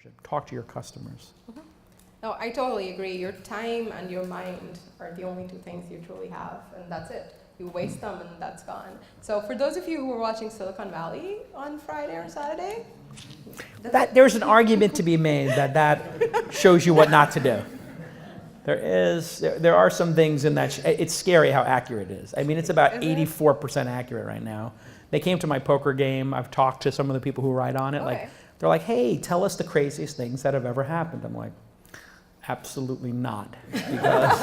entrepreneurship. Talk to your customers. Mm-hmm. No, I totally agree. Your time and your mind are the only two things you truly have, and that's it. You waste them and that's gone. So for those of you who are watching Silicon Valley on Friday or Saturday, There's an argument to be made that shows you what not to do. There are some things in that. It's scary how accurate it is. I mean, it's about 84% accurate right now. They came to my poker game. I've talked to some of the people who write on it. Okay. They're like, hey, tell us the craziest things that have ever happened. I'm like, absolutely not, because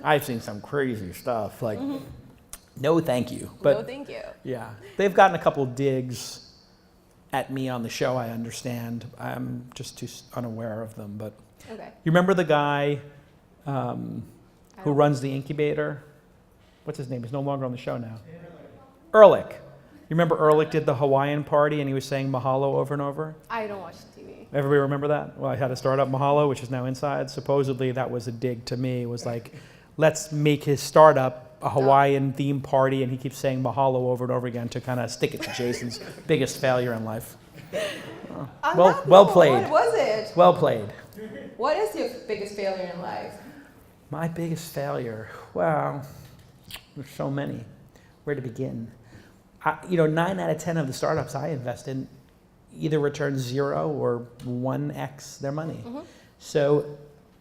I've seen some crazy stuff. Like, no, thank you. But no, thank you. yeah, they've gotten a couple digs at me on the show. I understand. I'm just too unaware of them, but. Okay. You remember the guy who runs the incubator? What's his name? He's no longer on the show now. Ehrlich. You remember Ehrlich did the Hawaiian party and he was saying mahalo over and over? I don't watch TV. Everybody remember that? Well, I had a startup, Mahalo, which is now Inside. Supposedly that was a dig to me. It was like, let's make his startup a Hawaiian themed party, and he keeps saying mahalo over and over again to kind of stick it to Jason's biggest failure in life. Well played. What was it? Well played. What is your biggest failure in life? My biggest failure? Well, there's so many. Where to begin? 9 out of 10 of the startups I invest in either return 0 or 1x their money. Mm-hmm. So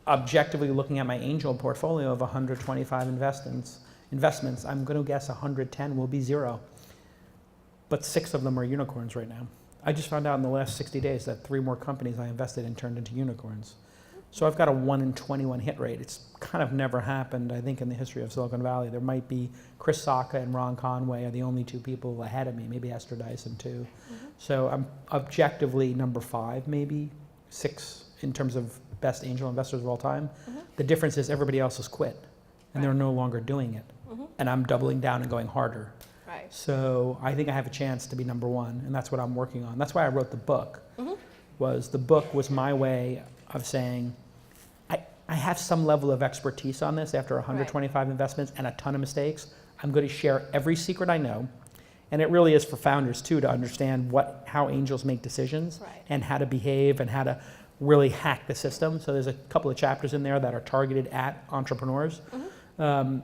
objectively looking at my angel portfolio of 125 investments, I'm going to guess 110 will be 0. But 6 of them are unicorns right now. I just found out in the last 60 days that 3 more companies I invested in turned into unicorns. So I've got a 1 in 21 hit rate. It's kind of never happened, I think, in the history of Silicon Valley. There might be Chris Sacca and Ron Conway are the only 2 people ahead of me, maybe Esther Dyson too. Mm-hmm. So I'm objectively number 5, maybe 6 in terms of best angel investors of all time. Mm-hmm. The difference is everybody else has quit and they're no longer doing it. Mm-hmm. And I'm doubling down and going harder. Right. So I think I have a chance to be number 1, and that's what I'm working on. That's why I wrote the book. Mm-hmm. The book was my way of saying, I have some level of expertise on this after 125 investments and a ton of mistakes. I'm going to share every secret I know. And it really is for founders too, to understand how angels make decisions and how to behave and how to really hack the system. So there's a couple of chapters in there that are targeted at entrepreneurs. Mm-hmm.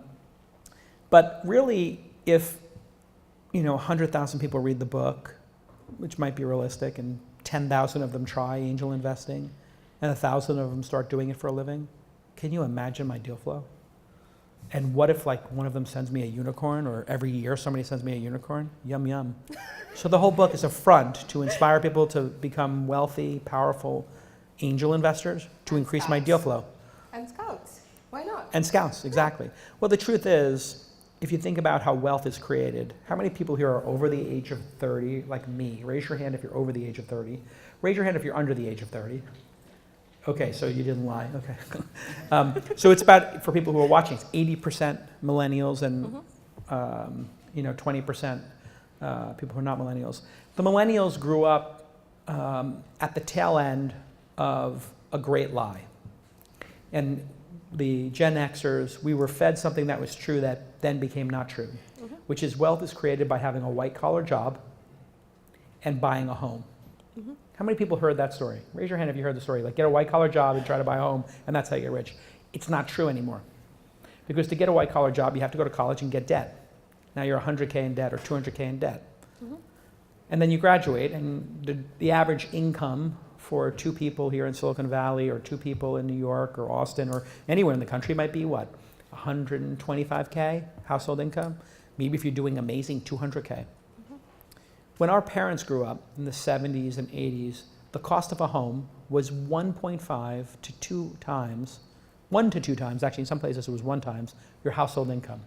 But really, if 100,000 people read the book, which might be realistic, and 10,000 of them try angel investing, and 1,000 of them start doing it for a living, can you imagine my deal flow? And what if one of them sends me a unicorn, or every year somebody sends me a unicorn? Yum, yum. So the whole book is a front to inspire people to become wealthy, powerful angel investors to increase my deal flow. And scouts. Why not? And scouts, exactly. Well, the truth is, if you think about how wealth is created, how many people here are over the age of 30, like me? Raise your hand if you're over the age of 30. Raise your hand if you're under the age of 30. Okay, so you didn't lie. Okay. So it's about, for people who are watching, it's 80% millennials and 20% people who are not millennials. The millennials grew up at the tail end of a great lie. And the Gen Xers, we were fed something that was true that then became not true, which is wealth is created by having a white-collar job and buying a home. Mm-hmm. How many people heard that story? Raise your hand if you heard the story. Get a white-collar job and try to buy a home, and that's how you get rich. It's not true anymore. Because to get a white-collar job, you have to go to college and get debt. Now you're 100K in debt or 200K in debt. Mm-hmm. And then you graduate, and the average income for 2 people here in Silicon Valley or 2 people in New York or Austin or anywhere in the country might be what? 125K household income? Maybe if you're doing amazing, 200K. When our parents grew up in the 70s and 80s, the cost of a home was 1.5 to 2 times, 1 to 2 times, actually in some places it was 1 times, your household income.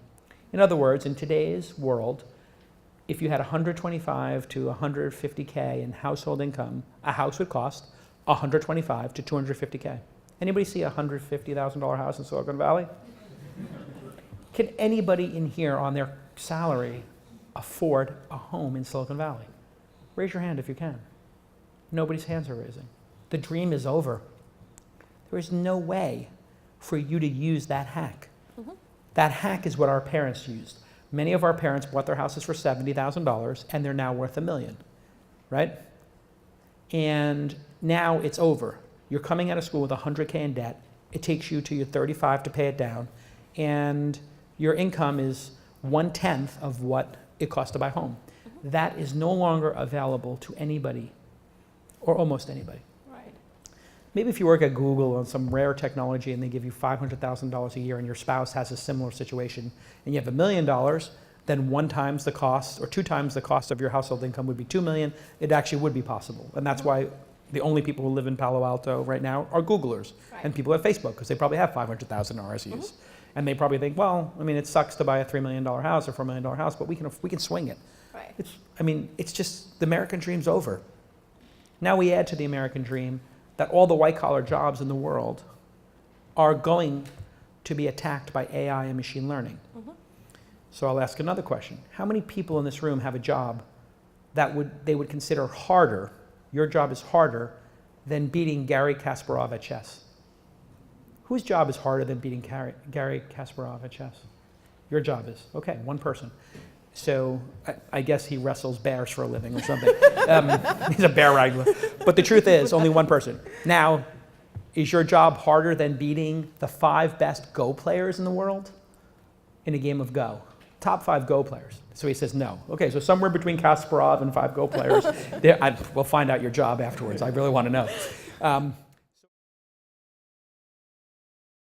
In other words, in today's world, if you had 125 to 150K in household income, a house would cost 125 to 250K. Anybody see a $150,000 house in Silicon Valley? Can anybody in here on their salary afford a home in Silicon Valley? Raise your hand if you can. Nobody's hands are raising. The dream is over. There is no way for you to use that hack. Mm-hmm. That hack is what our parents used. Many of our parents bought their houses for $70,000 and they're now worth $1 million, right? And now it's over. You're coming out of school with $100K in debt. It takes you to your 35 to pay it down. And your income is 1/10 of what it costs to buy a home. That is no longer available to anybody, or almost anybody. Right. Maybe if you work at Google on some rare technology and they give you $500,000 a year and your spouse has a similar situation and you have $1 million, then 1 times the cost or 2 times the cost of your household income would be $2 million. It actually would be possible. And that's why the only people who live in Palo Alto right now are Googlers. Right. And people at Facebook, because they probably have 500,000 RSUs. And they probably think, well, I mean, it sucks to buy a $3 million house or $4 million house, but we can swing it. Right. It's just, the American dream's over. Now we add to the American dream that all the white-collar jobs in the world are going to be attacked by AI and machine learning. So I'll ask another question. How many people in this room have a job that they would consider harder, your job is harder, than beating Gary Kasparov at chess? Whose job is harder than beating Gary Kasparov at chess? Your job is. Okay, 1 person. So I guess he wrestles bears for a living or something. He's a bear wrangler. But the truth is, only 1 person. Now, is your job harder than beating the 5 best Go players in the world in a game of Go? Top 5 Go players. So he says no. Okay, so somewhere between Kasparov and 5 Go players, we'll find out your job afterwards. I really want to know.